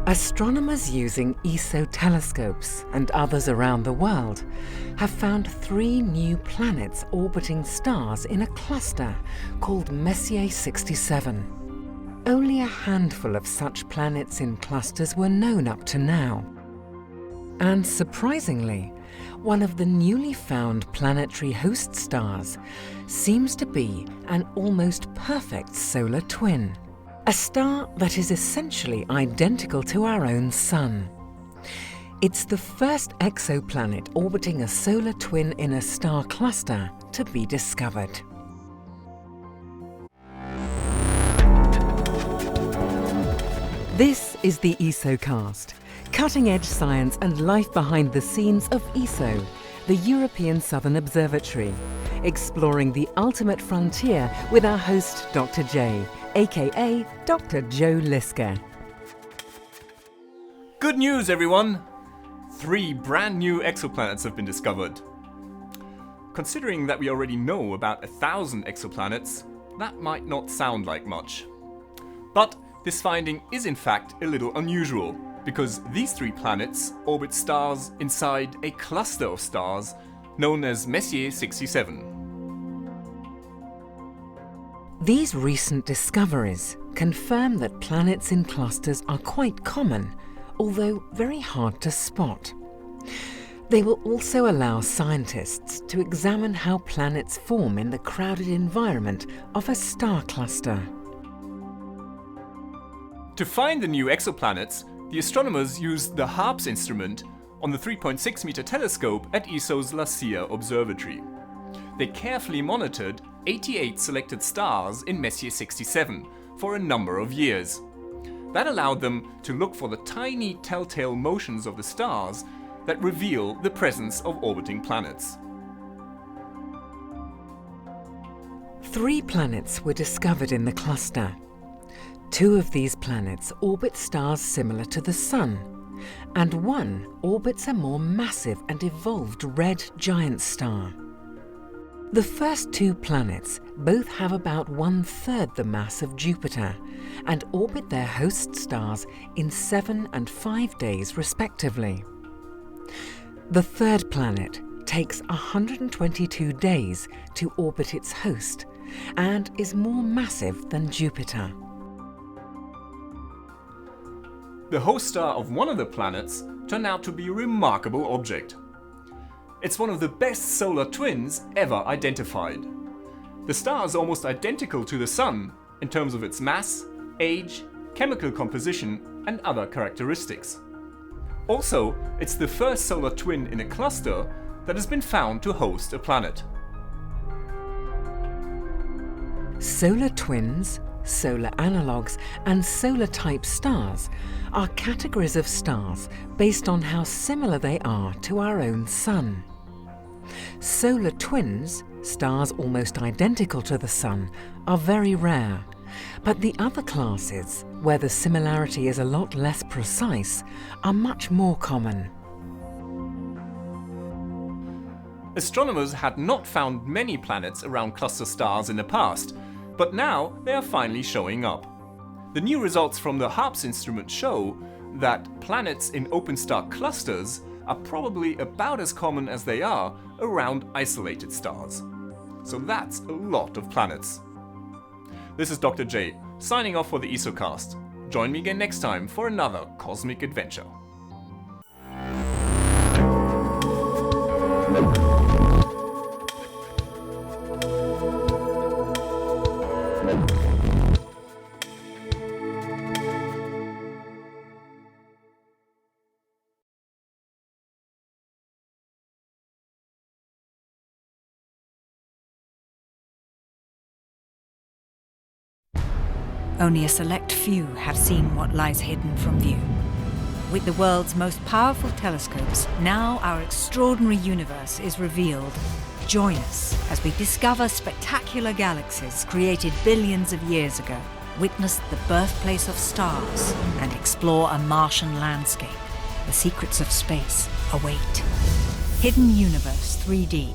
Astronomers using ESO telescopes and others around the world have found 3 new planets orbiting stars in a cluster called Messier 67. Only a handful of such planets in clusters were known up to now. And surprisingly, one of the newly found planetary host stars seems to be an almost perfect solar twin. A star that is essentially identical to our own Sun. It's the first exoplanet orbiting a solar twin in a star cluster to be discovered. This is the ESOcast, cutting-edge science and life behind the scenes of ESO, the European Southern Observatory, exploring the ultimate frontier with our host Dr. J, aka Dr. Joe Liske. Good news, everyone! 3 brand new exoplanets have been discovered. Considering that we already know about 1,000 exoplanets, that might not sound like much. But this finding is in fact a little unusual, because these 3 planets orbit stars inside a cluster of stars known as Messier 67. These recent discoveries confirm that planets in clusters are quite common, although very hard to spot. They will also allow scientists to examine how planets form in the crowded environment of a star cluster. To find the new exoplanets, the astronomers used the HARPS instrument on the 3.6-meter telescope at ESO's Liske observatory. They carefully monitored 88 selected stars in Messier 67 for a number of years. That allowed them to look for the tiny telltale motions of the stars that reveal the presence of orbiting planets. 3 planets were discovered in the cluster. 2 of these planets orbit stars similar to the Sun, and 1 orbits a more massive and evolved red giant star. The first 2 planets both have about 1/3 the mass of Jupiter and orbit their host stars in 7 and 5 days respectively. The third planet takes 122 days to orbit its host and is more massive than Jupiter. The host star of one of the planets turned out to be a remarkable object. It's one of the best solar twins ever identified. The star is almost identical to the Sun in terms of its mass, age, chemical composition, and other characteristics. Also, it's the first solar twin in a cluster that has been found to host a planet. Solar twins, solar analogues, and solar-type stars are categories of stars based on how similar they are to our own Sun. Solar twins, stars almost identical to the Sun, are very rare, but the other classes, where the similarity is a lot less precise, are much more common. Astronomers had not found many planets around cluster stars in the past, but now they are finally showing up. The new results from the HARPS instrument show that planets in open star clusters are probably about as common as they are around isolated stars. So that's a lot of planets. This is Dr. J, signing off for the ESOcast. Join me again next time for another cosmic adventure. Only a select few have seen what lies hidden from view. With the world's most powerful telescopes, now our extraordinary universe is revealed. Join us as we discover spectacular galaxies created billions of years ago, witness the birthplace of stars, and explore a Martian landscape. The secrets of space await. Hidden Universe 3D.